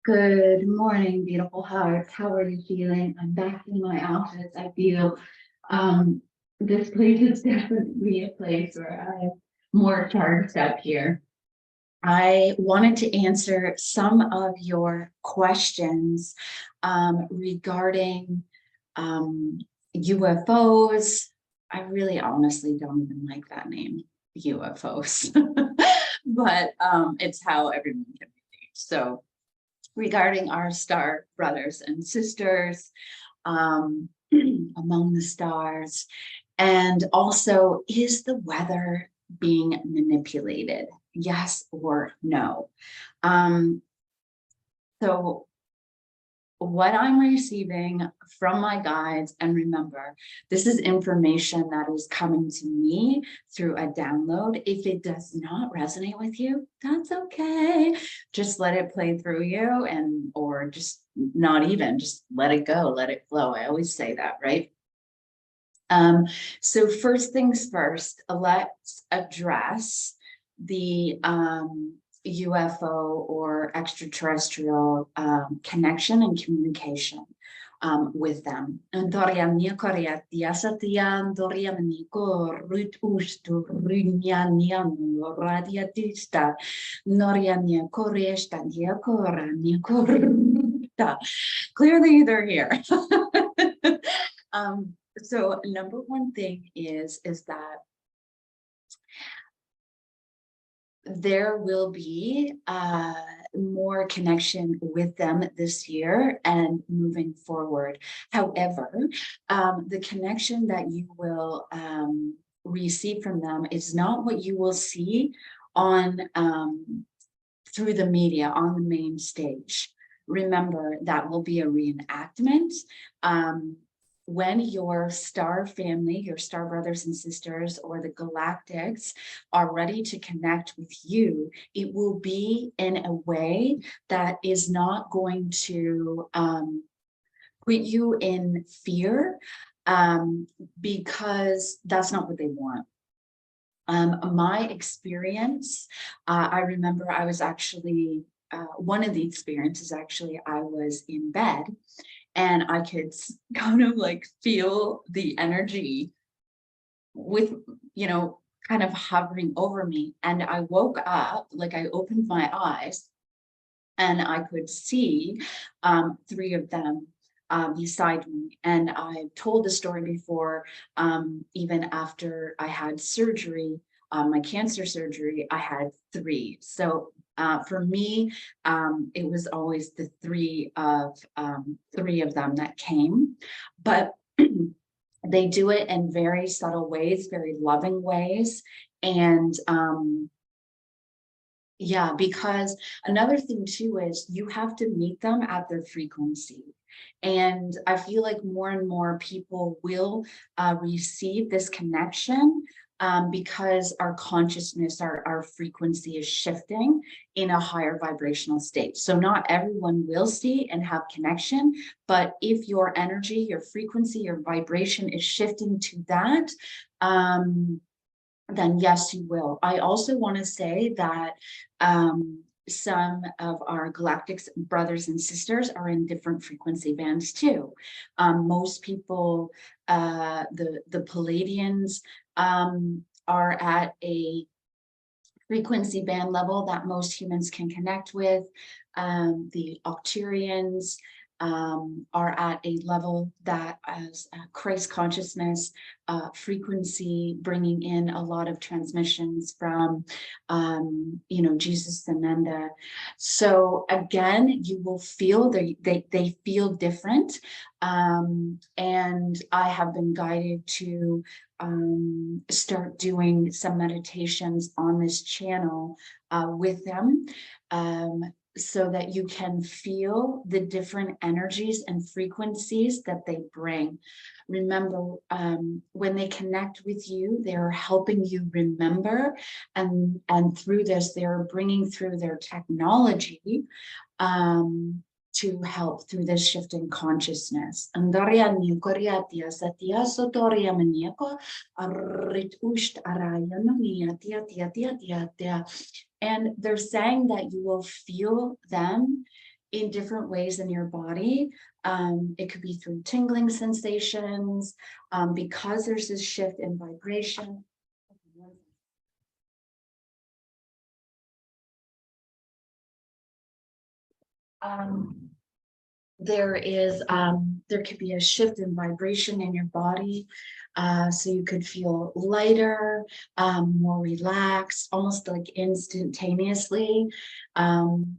Good morning, beautiful hearts. How are you feeling? I'm back in my office. I feel um, this place is definitely a place where I'm more charged up here. I wanted to answer some of your questions regarding UFOs. I really honestly don't even like that name, UFOs, but it's how everyone can relate. So regarding our star brothers and sisters um, among the stars. And also, is the weather being manipulated? Yes or no? Um, so what I'm receiving from my guides, and remember, this is information that is coming to me through a download. If it does not resonate with you, that's okay. Just let it play through you, and or just not even, just let it go, let it flow. I always say that, right? So first things first, let's address the UFO or extraterrestrial connection and communication with them. Clearly they're here. So number one thing is that there will be more connection with them this year and moving forward. However, the connection that you will receive from them is not what you will see on through the media on the main stage. Remember, that will be a reenactment. When your star family, your star brothers and sisters, or the galactics are ready to connect with you, it will be in a way that is not going to put you in fear, because that's not what they want. My experience, I remember I was actually, one of the experiences actually, I was in bed and I could kind of like feel the energy with, kind of hovering over me. And I woke up, like I opened my eyes and I could see three of them beside me. And I told the story before, even after I had surgery, my cancer surgery, I had three. So for me, it was always the three of them that came, but they do it in very subtle ways, very loving ways. And yeah, because another thing too is you have to meet them at their frequency. And I feel like more and more people will receive this connection because our consciousness, our frequency is shifting in a higher vibrational state. So not everyone will see and have connection, but if your energy, your frequency, your vibration is shifting to that, then yes, you will. I also want to say that some of our galactic brothers and sisters are in different frequency bands too. Most people, the Palladians, are at a frequency band level that most humans can connect with. The Octurians are at a level that as Christ consciousness frequency, bringing in a lot of transmissions from, Jesus Sananda. So again, you will feel they feel different. And I have been guided to start doing some meditations on this channel with them, so that you can feel the different energies and frequencies that they bring. Remember, when they connect with you, they're helping you remember, and through this, they're bringing through their technology to help through this shift in consciousness. And they're saying that you will feel them in different ways in your body. It could be through tingling sensations, because there's this shift in vibration. Um, there could be a shift in vibration in your body. So you could feel lighter, more relaxed, almost like instantaneously. Um,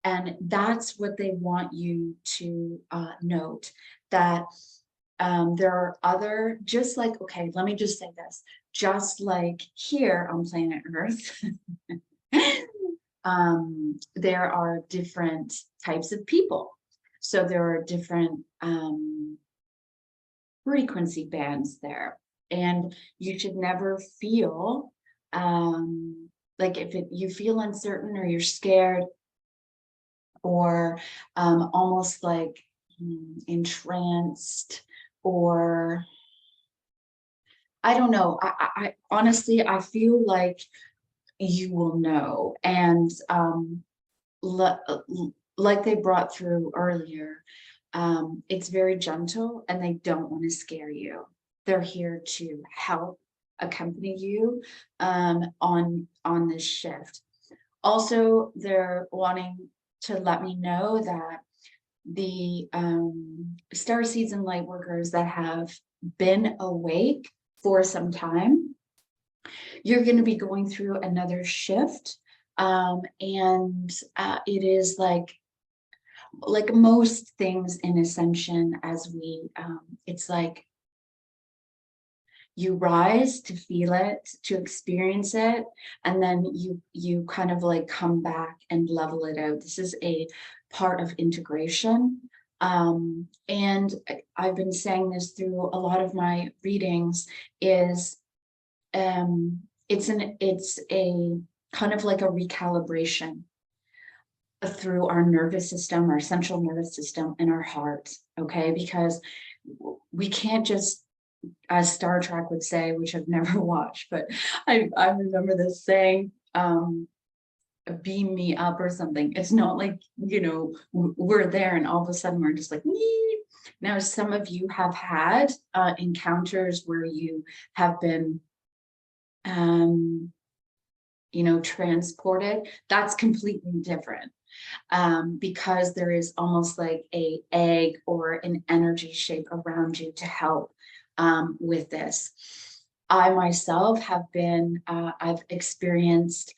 and that's what they want you to note, that there are other, just like, okay, let me just say this, just like here on planet Earth, there are different types of people. So there are different frequency bands there. And you should never feel like if you feel uncertain or you're scared or almost like entranced, or I don't know. I honestly, I feel like you will know. And like they brought through earlier, it's very gentle and they don't want to scare you. They're here to help accompany you on this shift. Also, they're wanting to let me know that the star seeds and light workers that have been awake for some time, you're going to be going through another shift. And it is like most things in ascension, as we it's like you rise to feel it, to experience it, and then you kind of like come back and level it out. This is a part of integration. And I've been saying this through a lot of my readings, is it's a kind of like a recalibration through our nervous system, our central nervous system, and our heart. Okay, because we can't just, as Star Trek would say, which I've never watched, but I remember this saying, beam me up or something. It's not like, we're there and all of a sudden we're just like, nee. Now, some of you have had encounters where you have been, transported. That's completely different. Because there is almost like a egg or an energy shape around you to help with this. I myself have been, I've experienced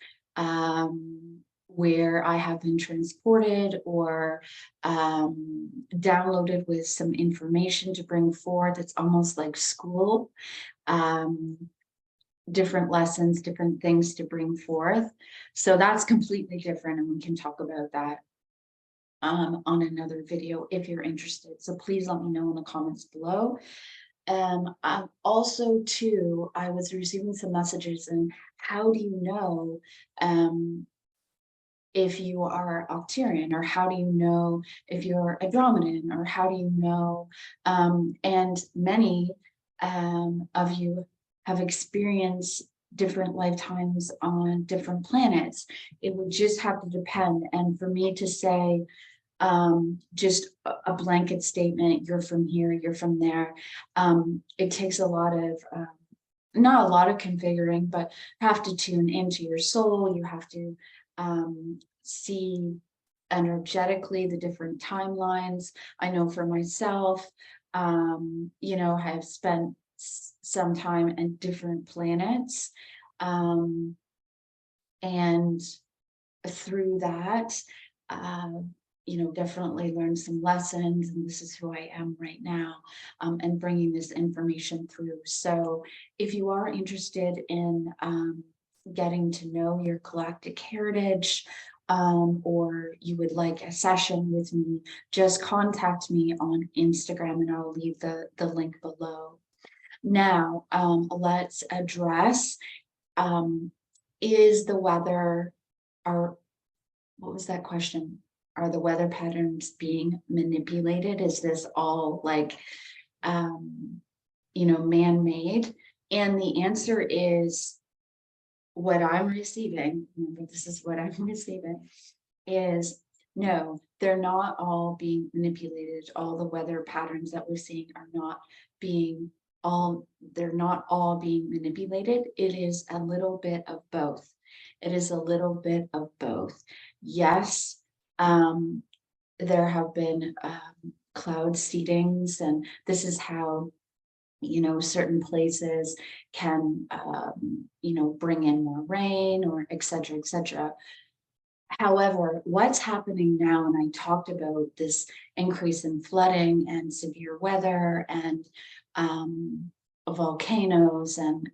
where I have been transported or downloaded with some information to bring forth. It's almost like school. Different lessons, different things to bring forth. So that's completely different, and we can talk about that on another video if you're interested. So please let me know in the comments below. Also too, I was receiving some messages, and how do you know if you are Octarian, or how do you know if you're Andromedan, or how do you know, and many of you have experienced different lifetimes on different planets. It would just have to depend. And for me to say just a blanket statement, you're from here, you're from there, it takes a lot of not a lot of configuring, but have to tune into your soul. You have to see energetically the different timelines. I know for myself, have spent some time in different planets, and through that, definitely learned some lessons, and this is who I am right now, and bringing this information through. So if you are interested in getting to know your galactic heritage, or you would like a session with me, just contact me on Instagram and I'll leave the link below. Now, let's address, is the weather, what was that question? Are the weather patterns being manipulated? Is this all like, man-made? And the answer is, what I'm receiving, remember this is what I'm receiving, is No, they're not all being manipulated. All the weather patterns that we're seeing are not being they're not all being manipulated. It is a little bit of both. It is a little bit of both. Yes, um, there have been cloud seedings, and this is how, certain places can, bring in more rain, or et cetera, et cetera. However, what's happening now, and I talked about this increase in flooding and severe weather and volcanoes, and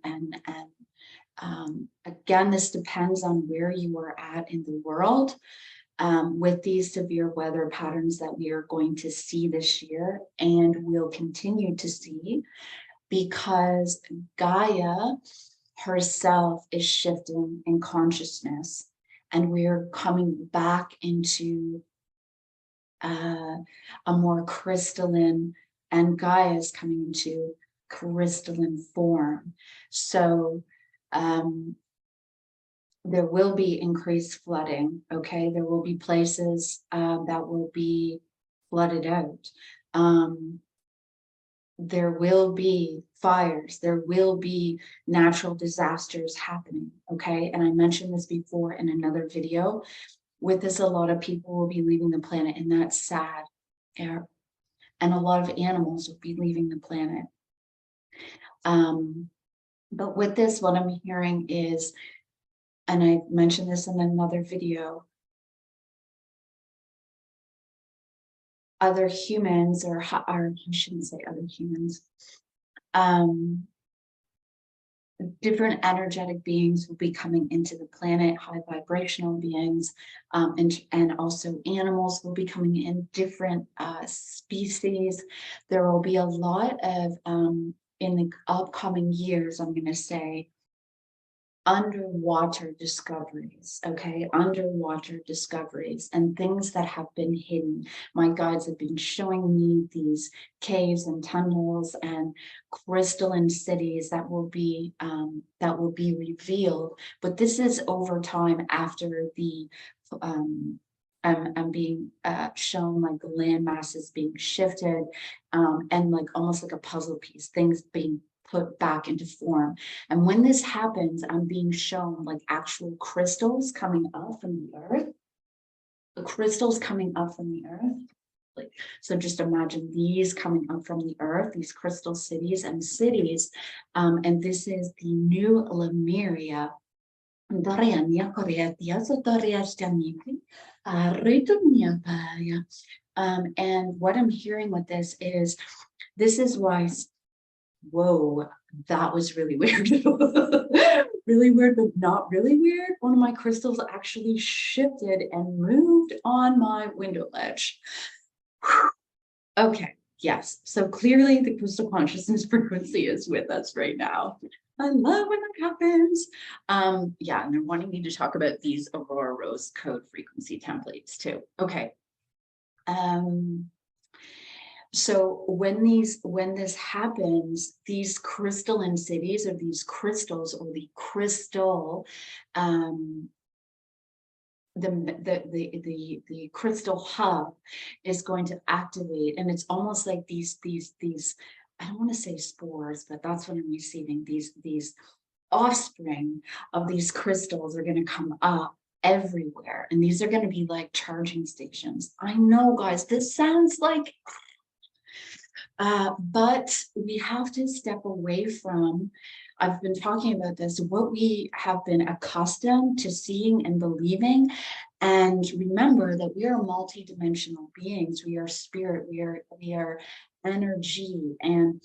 again, this depends on where you are at in the world, with these severe weather patterns that we are going to see this year and will continue to see, because Gaia herself is shifting in consciousness, and we're coming back into a more crystalline, and Gaia is coming into crystalline form. So there will be increased flooding. Okay, there will be places that will be flooded out. There will be fires, there will be natural disasters happening. Okay, and I mentioned this before in another video. With this, a lot of people will be leaving the planet, and that's sad. And a lot of animals will be leaving the planet. But with this, what I'm hearing is, and I mentioned this in another video, other humans, or I shouldn't say other humans, different energetic beings will be coming into the planet, high vibrational beings, and also animals will be coming in, different species. There will be a lot of, in the upcoming years, I'm going to say, underwater discoveries. Okay, underwater discoveries and things that have been hidden. My guides have been showing me these caves and tunnels and crystalline cities that will be revealed. But this is over time, after the I'm being shown like the land masses being shifted, and like almost like a puzzle piece, things being put back into form. And when this happens, I'm being shown like actual crystals coming up from the earth, the crystals coming up from the earth. Like, so just imagine these coming up from the earth, these crystal cities and cities. And this is the new Lemuria. And what I'm hearing with this is why, whoa, that was really weird. Really weird, but not really weird. One of my crystals actually shifted and moved on my window ledge. Okay, yes. So clearly the crystal consciousness frequency is with us right now. I love when that happens. Yeah, and they're wanting me to talk about these Aurora Rose code frequency templates too. Okay. So when this happens, these crystalline cities, or these crystals, or the crystal, the crystal hub is going to activate, and it's almost like these I don't want to say spores, but that's what I'm receiving. These offspring of these crystals are going to come up everywhere, and these are going to be like charging stations. I know, guys, this sounds like, but we have to step away from, I've been talking about this, what we have been accustomed to seeing and believing. And remember that we are multidimensional beings. We are spirit, we are energy. And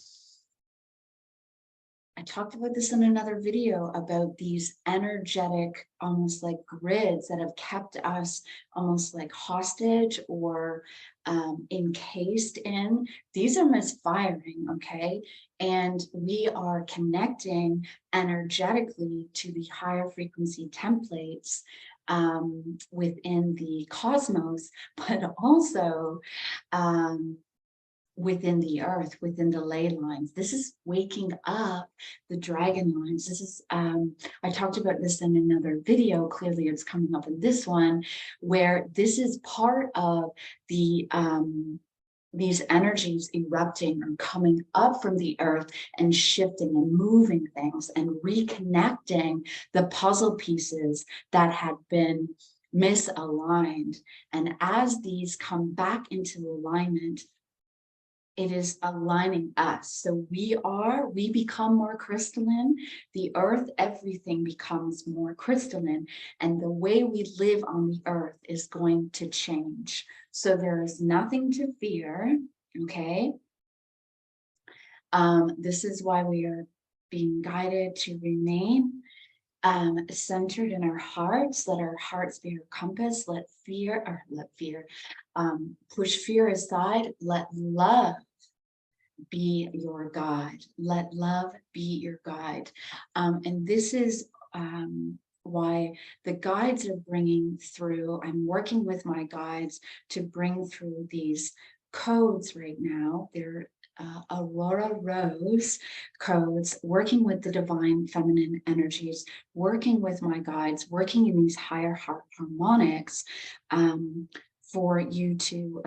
I talked about this in another video about these energetic, almost like grids that have kept us almost like hostage, or encased in. These are misfiring, okay? And we are connecting energetically to the higher frequency templates within the cosmos, but also within the earth, within the ley lines. This is waking up the dragon lines. This is, I talked about this in another video. Clearly it's coming up in this one, where this is part of the, these energies erupting or coming up from the earth and shifting and moving things and reconnecting the puzzle pieces that had been misaligned. And as these come back into alignment, it is aligning us. So we become more crystalline. The earth, everything becomes more crystalline. And the way we live on the earth is going to change. So there is nothing to fear, okay? This is why we are being guided to remain centered in our hearts. Let our hearts be our compass. Let push fear aside. Let love be your guide. Let love be your guide. And this is why the guides are bringing through. I'm working with my guides to bring through these codes right now. They're Aurora Rose codes, working with the divine feminine energies, working with my guides, working in these higher heart harmonics, for you to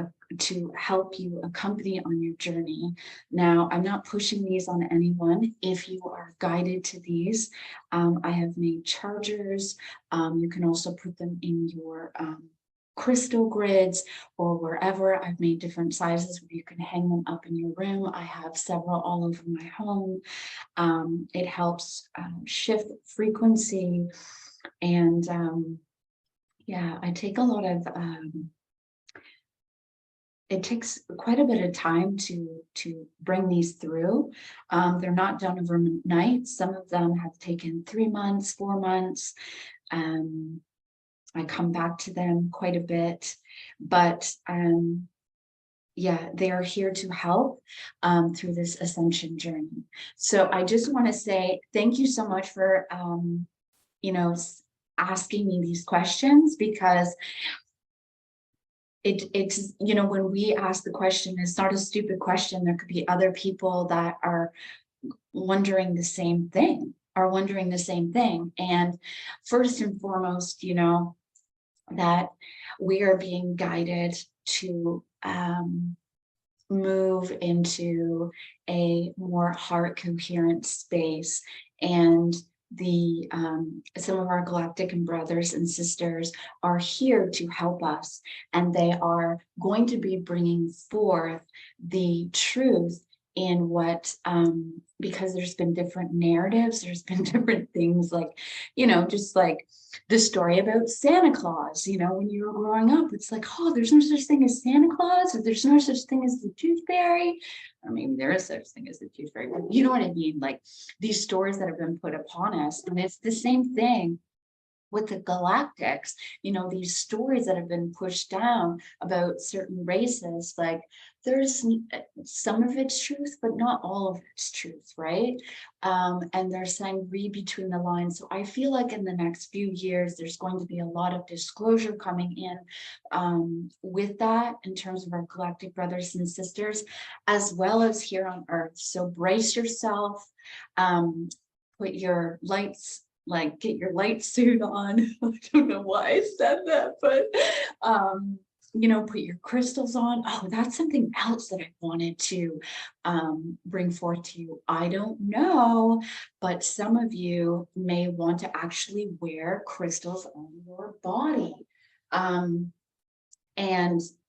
help you accompany on your journey. Now, I'm not pushing these on anyone. If you are guided to these, I have made chargers. You can also put them in your crystal grids or wherever. I've made different sizes where you can hang them up in your room. I have several all over my home. It helps shift frequency. And yeah, I take a lot of it takes quite a bit of time to bring these through. They're not done overnight. Some of them have taken 3 months, 4 months. I come back to them quite a bit, but yeah, they are here to help through this ascension journey. So I just want to say thank you so much for you know, asking me these questions, because it's, you know, when we ask the question, it's not a stupid question. There could be other people that are wondering the same thing, And first and foremost, you know, that we are being guided to move into a more heart coherent space. And the some of our galactic and brothers and sisters are here to help us, and they are going to be bringing forth the truth in what because there's been different narratives, there's been different things, like, you know, just like the story about Santa Claus. You know, when you were growing up, it's like, oh, there's no such thing as Santa Claus, or there's no such thing as the tooth fairy, or maybe there is such thing as the tooth fairy, but you know what I mean, like these stories that have been put upon us. And it's the same thing with the galactics, you know, these stories that have been pushed down about certain races, like there's some of it's truth, but not all of it's truth, right? And they're saying read between the lines. So I feel like in the next few years, there's going to be a lot of disclosure coming in with that, in terms of our galactic brothers and sisters, as well as here on Earth. So brace yourself, put your lights, like get your light suit on. I don't know why I said that, but you know, put your crystals on. Oh, that's something else that I wanted to bring forth to you. I don't know, but some of you may want to actually wear crystals on your body. And,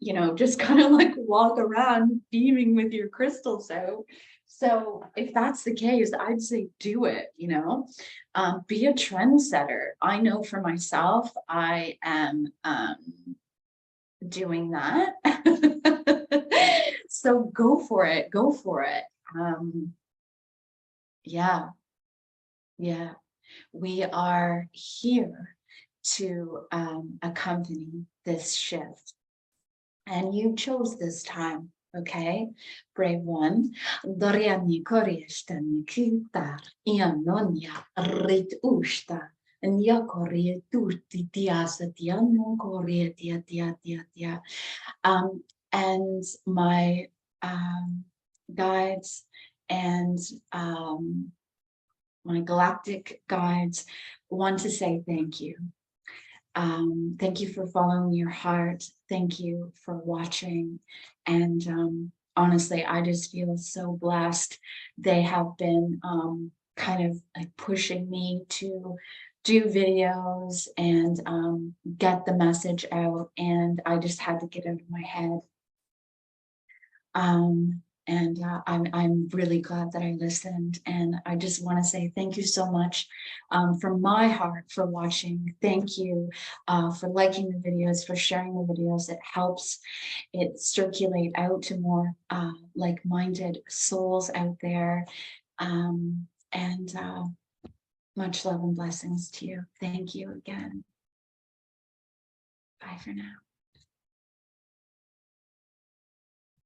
you know, just kind of like walk around beaming with your crystals out. So if that's the case, I'd say do it, you know, be a trendsetter. I know for myself, I am doing that. So go for it. Go for it. Yeah. Yeah. We are here to accompany this shift. And you chose this time, okay? Brave one. Doriani Koreashtan Kitar Ianonia Rit Ushta and Yakoria Turti Tiasa Tiano Korea Tia Tia Tia Tia. And my guides and my galactic guides want to say thank you. Thank you for following your heart. Thank you for watching. And honestly, I just feel so blessed. They have been kind of like pushing me to do videos and get the message out. And I just had to get out of my head. I'm really glad that I listened, and I just want to say thank you so much from my heart for watching. Thank you for liking the videos, for sharing the videos. It helps it circulate out to more like-minded souls out there. And much love and blessings to you. Thank you again. Bye for now.